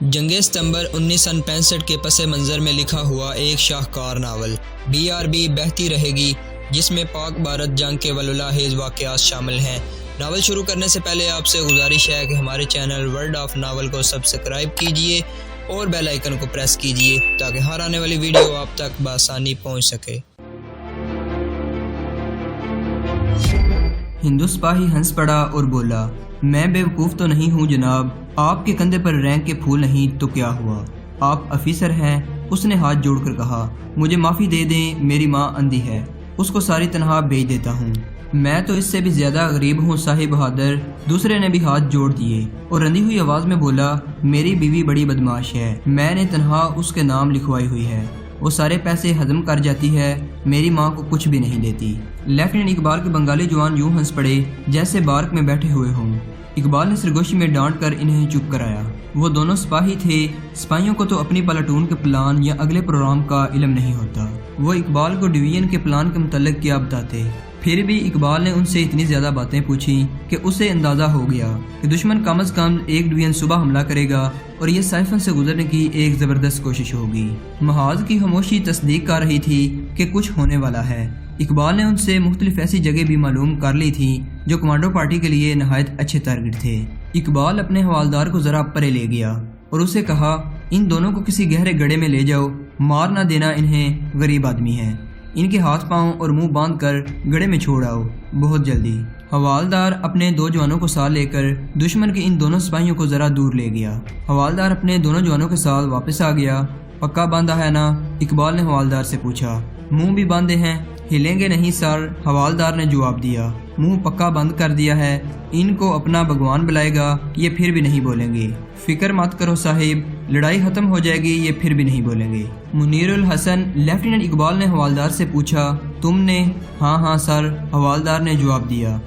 جنگ ستمبر 1965 کے پس منظر میں لکھا ہوا ایک شاہکار ناول BRB بہتی رہے گی، جس میں پاک بھارت جنگ کے واللاحظ واقعات شامل ہیں۔ ناول شروع کرنے سے پہلے آپ سے گزارش ہے کہ ہمارے چینل ورلڈ آف ناول کو سبسکرائب کیجئے اور بیل آئیکن کو پریس کیجئے تاکہ ہر آنے والی ویڈیو آپ تک بآسانی پہنچ سکے۔ ہندو سپاہی ہنس پڑا اور بولا، میں بیوقوف تو نہیں ہوں جناب، آپ کے کندھے پر رینک کے پھول نہیں تو کیا ہوا؟ آپ افیسر ہیں؟ اس نے ہاتھ جوڑ کر کہا، مجھے معافی دے دیں، میری ماں اندھی ہے، اس کو ساری تنہا بھیج دیتا ہوں۔ میں تو اس سے بھی زیادہ غریب ہوں صاحب بہادر۔ دوسرے نے بھی ہاتھ جوڑ دیے اور رندی ہوئی آواز میں بولا، میری بیوی بڑی بدماش ہے، میں نے تنہا اس کے نام لکھوائی ہوئی ہے، وہ سارے پیسے ہضم کر جاتی ہے، میری ماں کو کچھ بھی نہیں دیتی۔ لیفٹیننٹ اقبال کے بنگالی جوان یوں ہنس پڑے جیسے بارک میں بیٹھے ہوئے ہوں۔ اقبال نے سرگوشی میں ڈانٹ کر انہیں چپ کرایا۔ وہ دونوں سپاہی تھے، سپاہیوں کو تو اپنی پلاٹون کے پلان یا اگلے پروگرام کا علم نہیں ہوتا، وہ اقبال کو ڈویژن کے پلان کے متعلق کیا بتاتے۔ پھر بھی اقبال نے ان سے اتنی زیادہ باتیں پوچھی کہ اسے اندازہ ہو گیا کہ دشمن کم از کم ایک ڈویژن صبح حملہ کرے گا اور یہ سائفن سے گزرنے کی ایک زبردست کوشش ہوگی۔ محاذ کی خاموشی تصدیق کر رہی تھی کہ کچھ ہونے والا ہے۔ اقبال نے ان سے مختلف ایسی جگہ بھی معلوم کر لی تھی جو کمانڈو پارٹی کے لیے نہایت اچھے ٹارگٹ تھے۔ اقبال اپنے حوالدار کو ذرا پرے لے گیا اور اسے کہا، ان دونوں کو کسی گہرے گڑھے میں لے جاؤ، مار نہ دینا انہیں، غریب آدمی ہیں، ان کے ہاتھ پاؤں اور منہ باندھ کر گڑھے میں چھوڑ آؤ بہت جلدی۔ حوالدار اپنے دو جوانوں کو ساتھ لے کر دشمن کے ان دونوں سپاہیوں کو ذرا دور لے گیا۔ حوالدار اپنے دونوں جوانوں کے ساتھ واپس آ گیا۔ پکا باندھا ہے نا؟ اقبال نے حوالدار سے پوچھا۔ منہ بھی باندھے ہیں؟ ہلیں گے نہیں سر، حوالدار نے جواب دیا۔ منہ پکا بند کر دیا ہے، ان کو اپنا بھگوان بلائے گا، یہ پھر بھی نہیں بولیں گے۔ فکر مت کرو صاحب، لڑائی ختم ہو جائے گی، یہ پھر بھی نہیں بولیں گے۔ منیر الحسن، لیفٹیننٹ اقبال نے حوالدار سے پوچھا، تم نے؟ ہاں سر، حوالدار نے جواب دیا۔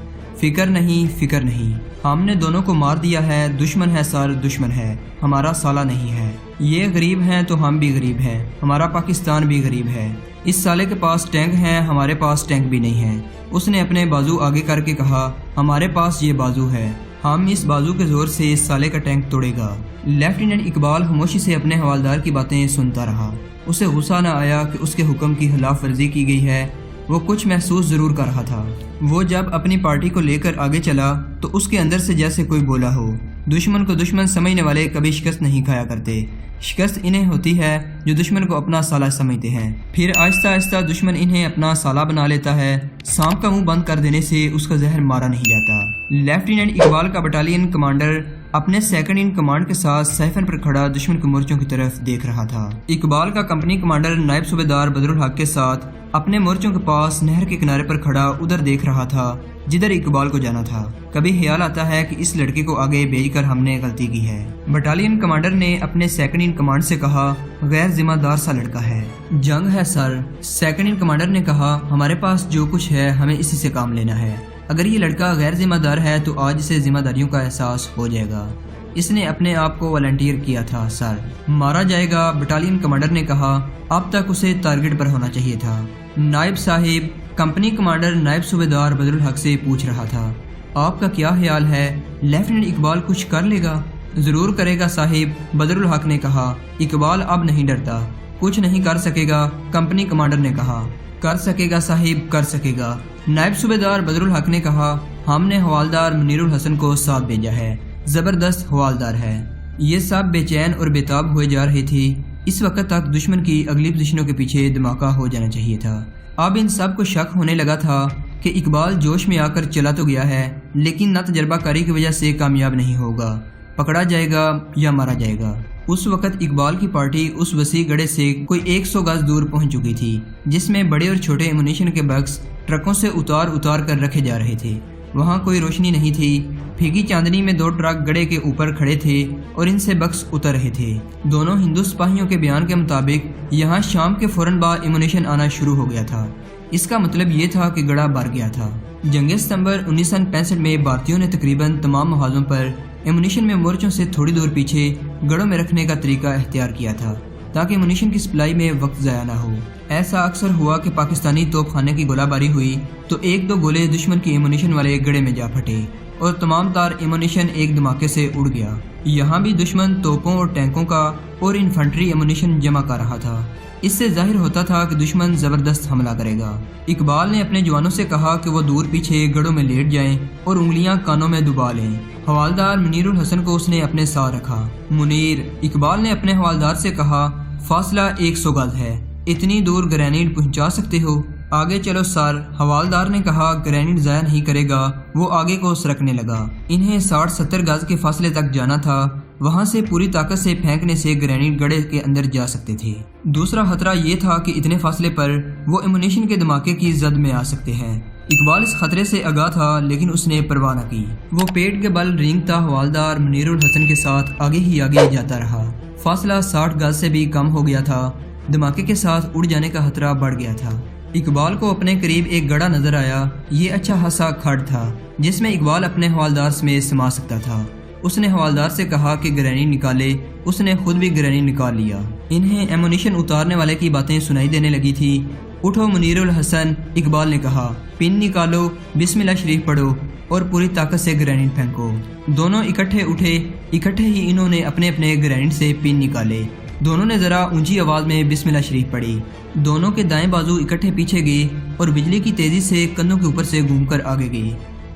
فکر نہیں، ہم نے دونوں کو مار دیا ہے، دشمن ہے سر، دشمن ہے، ہمارا سالہ نہیں ہے۔ یہ غریب ہیں تو ہم بھی غریب ہیں، ہمارا پاکستان بھی غریب ہے۔ اس سالے کے پاس ٹینک ہیں، ہمارے پاس ٹینک بھی نہیں ہے۔ اس نے اپنے بازو آگے کر کے کہا، ہمارے پاس یہ بازو ہے، ہم اس بازو کے زور سے اس سالے کا ٹینک توڑے گا۔ لیفٹیننٹ اقبال خاموشی سے اپنے حوالدار کی باتیں سنتا رہا۔ اسے غصہ نہ آیا کہ اس کے حکم کی خلاف ورزی کی گئی ہے، وہ کچھ محسوس ضرور کر رہا تھا۔ وہ جب اپنی پارٹی کو لے کر آگے چلا تو اس کے اندر سے جیسے کوئی بولا ہو۔ دشمن کو دشمن سمجھنے والے کبھی شکست نہیں کھایا کرتے، شکست انہیں ہوتی ہے جو دشمن کو اپنا سالہ سمجھتے ہیں، پھر آہستہ آہستہ دشمن انہیں اپنا سالہ بنا لیتا ہے۔ سانپ کا منہ بند کر دینے سے اس کا زہر مارا نہیں جاتا۔ لیفٹیننٹ اقبال کا بٹالین کمانڈر اپنے سیکنڈ ان کمانڈ کے ساتھ سائفن پر کھڑا دشمن کے مورچوں کی طرف دیکھ رہا تھا۔ اقبال کا کمپنی کمانڈر نائب صوبیدار بدرالحق کے ساتھ اپنے مورچوں کے پاس نہر کے کنارے پر کھڑا ادھر دیکھ رہا تھا جدھر اقبال کو جانا تھا۔ کبھی خیال آتا ہے کہ اس لڑکے کو آگے بھیج کر ہم نے غلطی کی ہے۔ بٹالین کمانڈر نے اپنے سیکنڈ ان کمانڈ سے کہا، غیر ذمہ دار سا لڑکا ہے۔ جنگ ہے سر، سیکنڈ ان کمانڈر نے کہا، ہمارے پاس جو کچھ ہے ہمیں اسی سے کام لینا ہے۔ اگر یہ لڑکا غیر ذمہ دار ہے تو آج اسے ذمہ داریوں کا احساس ہو جائے گا۔ اس نے اپنے آپ کو والنٹیئر کیا تھا سر۔ مارا جائے گا، بٹالین کمانڈر نے کہا، اب تک اسے ٹارگٹ پر ہونا چاہیے تھا۔ نائب صاحب، کمپنی کمانڈر نائب صوبیدار بدرالحق سے پوچھ رہا تھا، آپ کا کیا خیال ہے؟ لیفٹیننٹ اقبال کچھ کر لے گا؟ ضرور کرے گا صاحب، بدرالحق نے کہا۔ اقبال اب نہیں ڈرتا، کچھ نہیں کر سکے گا، کمپنی کمانڈر نے کہا۔ کر سکے گا صاحب، کر سکے گا، نائب صوبیدار بدرالحق نے کہا۔ ہم نے حوالدار منیر الحسن کو ساتھ بھیجا ہے، زبردست حوالدار ہے۔ یہ سب بے چین اور بےتاب ہوئے جا رہی تھی۔ اس وقت تک دشمن کی اگلی پوزیشنوں کے پیچھے دھماکہ ہو جانا چاہیے تھا۔ اب ان سب کو شک ہونے لگا تھا کہ اقبال جوش میں آ کر چلا تو گیا ہے لیکن نہ تجربہ کاری کی وجہ سے کامیاب نہیں ہوگا، پکڑا جائے گا یا مارا جائے گا۔ اس وقت اقبال کی پارٹی اس وسیع گڑھے سے کوئی 100 گز دور پہنچ چکی تھی، جس میں بڑے اور چھوٹے ایمونیشن کے باکس ٹرکوں سے اتار کر رکھے جا رہے تھے۔ وہاں کوئی روشنی نہیں تھی، پھیگی چاندنی میں 2 ٹرک گڑھے کے اوپر کھڑے تھے اور ان سے بکس اتر رہے تھے۔ دونوں ہندو سپاہیوں کے بیان کے مطابق یہاں شام کے فوراً بعد ایمونیشن آنا شروع ہو گیا تھا۔ اس کا مطلب یہ تھا کہ گڑھا بھر گیا تھا۔ جنگ ستمبر 1965 میں بھارتیوں نے تقریباً تمام محاذوں پر ایمونیشن میں مورچوں سے تھوڑی دور پیچھے گڑھوں میں رکھنے کا طریقہ اختیار کیا تھا تاکہ ایمونیشن کی سپلائی میں وقت ضائع نہ ہو۔ ایسا اکثر ہوا کہ پاکستانی توپ خانے کی گولہ باری ہوئی تو 1-2 گولے دشمن کی ایمونیشن والے گڑھے میں جا پھٹے اور تمام تار ایمونیشن ایک دھماکے سے اڑ گیا۔ یہاں بھی دشمن توپوں اور ٹینکوں کا اور انفنٹری ایمونیشن جمع کر رہا تھا۔ اس سے ظاہر ہوتا تھا کہ دشمن زبردست حملہ کرے گا۔ اقبال نے اپنے جوانوں سے کہا کہ وہ دور پیچھے گڑھوں میں لیٹ جائیں اور انگلیاں کانوں میں دبا لیں۔ حوالدار منیر الحسن کو اس نے اپنے ساتھ رکھا۔ منیر، اقبال نے اپنے حوالدار سے کہا، فاصلہ 100 گز ہے، اتنی دور گرینیڈ پہنچا سکتے ہو؟ آگے چلو سر، حوالدار نے کہا۔ گرینیڈ ضائع نہیں کرے گا۔ وہ آگے کو سرکنے لگا۔ انہیں 60-70 گز کے فاصلے تک جانا تھا۔ وہاں سے پوری طاقت سے پھینکنے سے گرینیڈ گڑھے کے اندر جا سکتے تھے۔ دوسرا خطرہ یہ تھا کہ اتنے فاصلے پر وہ ایمونیشن کے دھماکے کی زد میں آ سکتے ہیں۔ اقبال اس خطرے سے آگاہ تھا لیکن اس نے پرواہ نہ کی۔ وہ پیٹ کے بل رینگتا حوالدار منیر الحسن کے ساتھ آگے ہی آگے جاتا رہا۔ فاصلہ 60 گز سے بھی کم ہو گیا تھا۔ دھماکے کے ساتھ اڑ جانے کا خطرہ بڑھ گیا تھا۔ اقبال کو اپنے قریب ایک گڑھا نظر آیا۔ یہ اچھا خاصا کھڑ تھا جس میں اقبال اپنے حوالدار سمیت سما سکتا تھا۔ اس نے حوالدار سے کہا کہ گرینیڈ نکالے۔ اس نے خود بھی گرینیڈ نکال لیا۔ انہیں ایمونیشن اتارنے والے کی باتیں سنائی دینے لگی تھی۔ اٹھو منیر الحسن، اقبال نے کہا، پن نکالو، بسم اللہ شریف پڑھو اور پوری طاقت سے گرینیڈ پھینکو۔ دونوں اکٹھے اٹھے۔ اکٹھے ہی انہوں نے اپنے اپنے گرینیڈ سے پن نکالے۔ دونوں نے ذرا اونچی آواز میں بسم اللہ شریف پڑھی۔ دونوں کے دائیں بازو اکٹھے پیچھے گئے اور بجلی کی تیزی سے کندھوں کے اوپر سے گھوم کر آگے گئی۔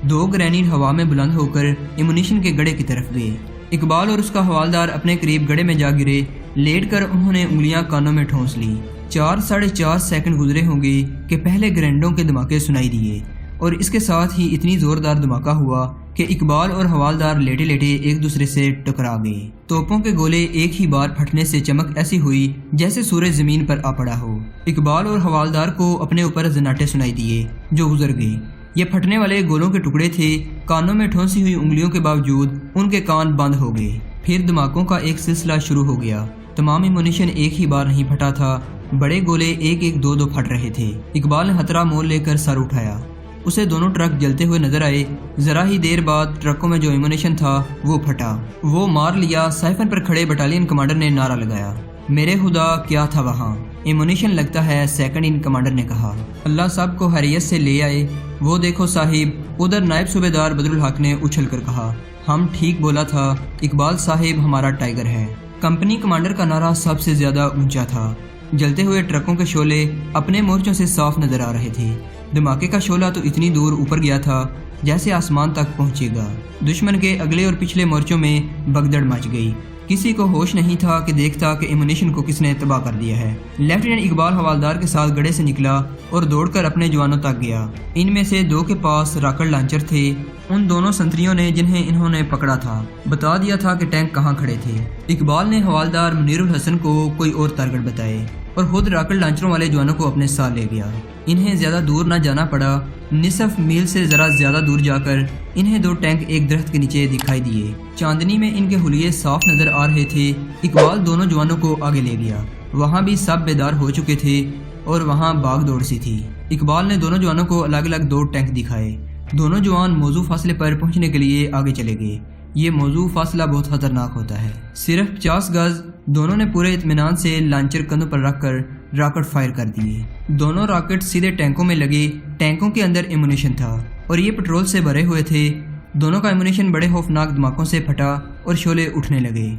2 گرینیڈ ہوا میں بلند ہو کر ایمونیشن کے گڑھے کی طرف گئے۔ اقبال اور اس کا حوالدار اپنے قریب گڑھے میں جا گرے۔ لیٹ کر انہوں نے انگلیاں کانوں میں ٹھونس لی۔ 4-4.5 سیکنڈ گزرے ہوں گے کہ پہلے گرینیڈوں کے دھماکے سنائی دیے اور اس کے ساتھ ہی اتنی زوردار دھماکہ ہوا کہ اقبال اور حوالدار لیٹے لیٹے ایک دوسرے سے ٹکرا گئے۔ توپوں کے گولے ایک ہی بار پھٹنے سے چمک ایسی ہوئی جیسے سورج زمین پر آ پڑا ہو۔ اقبال اور حوالدار کو اپنے اوپر زناٹے سنائی دیے جو گزر گئے۔ یہ پھٹنے والے گولوں کے ٹکڑے تھے۔ کانوں میں ٹھونسی ہوئی انگلیوں کے باوجود ان کے کان بند ہو گئے۔ پھر دھماکوں کا ایک سلسلہ شروع ہو گیا۔ تمام ایمونیشن ایک ہی بار نہیں پھٹا تھا، بڑے گولے ایک ایک 2 پھٹ رہے تھے۔ اقبال نے خطرہ مول لے کر سر اٹھایا۔ اسے دونوں ٹرک جلتے ہوئے نظر آئے۔ ذرا ہی دیر بعد ٹرکوں میں جو ایمونیشن تھا وہ پھٹا۔ وہ مار لیا۔ سائفن پر کھڑے بٹالین کمانڈر نے نعرہ لگایا، میرے خدا کیا تھا وہاں؟ ایمونیشن لگتا ہے، سیکنڈ ان کمانڈر نے کہا۔ اللہ سب کو خیریت سے لے آئے۔ وہ دیکھو صاحب، ادھر نائب صوبیدار بدر الحق نے اچھل کر کہا، ہم ٹھیک بولا تھا، اقبال صاحب ہمارا ٹائیگر ہے۔ کمپنی کمانڈر کا نعرہ سب سے زیادہ اونچا تھا۔ جلتے ہوئے ٹرکوں کے شعلے اپنے مورچوں سے صاف نظر آ رہے تھے۔ دھماکے کا شعلہ تو اتنی دور اوپر گیا تھا جیسے آسمان تک پہنچے گا۔ دشمن کے اگلے اور پچھلے مورچوں میں بگدڑ مچ گئی۔ کسی کو ہوش نہیں تھا کہ دیکھتا کہ ایمونیشن کو کس نے تباہ کر دیا ہے۔ لیفٹیننٹ اقبال حوالدار کے ساتھ گڑھے سے نکلا اور دوڑ کر اپنے جوانوں تک گیا۔ ان میں سے 2 کے پاس راکٹ لانچر تھے۔ ان دونوں سنتریوں نے جنہیں انہوں نے پکڑا تھا بتا دیا تھا کہ ٹینک کہاں کھڑے تھے۔ اقبال نے حوالدار منیر الحسن کو کوئی اور ٹارگٹ بتائے اور خود راکٹ لانچروں والے جوانوں کو اپنے ساتھ لے گیا۔ انہیں زیادہ دور نہ جانا پڑا۔ نصف میل سے ذرا زیادہ دور جا کر انہیں 2 ٹینک ایک درخت کے نیچے دکھائی دیے۔ چاندنی میں ان کے حلیے صاف نظر آ رہے تھے۔ اقبال دونوں جوانوں کو آگے لے گیا۔ وہاں بھی سب بیدار ہو چکے تھے اور وہاں باغ دوڑ سی تھی۔ اقبال نے دونوں جوانوں کو الگ الگ 2 ٹینک دکھائے۔ دونوں جوان موزوں فاصلے پر پہنچنے کے لیے آگے چلے گئے۔ یہ موزوں فاصلہ بہت خطرناک ہوتا ہے، صرف 50 گز۔ دونوں نے پورے اطمینان سے لانچر کندھوں پر رکھ کر راکٹ فائر کر دیے۔ دونوں راکٹ سیدھے ٹینکوں میں لگے۔ ٹینکوں کے اندر ایمونیشن تھا اور یہ پٹرول سے بھرے ہوئے تھے۔ دونوں کا ایمونیشن بڑے خوفناک دھماکوں سے پھٹا اور شعلے اٹھنے لگے۔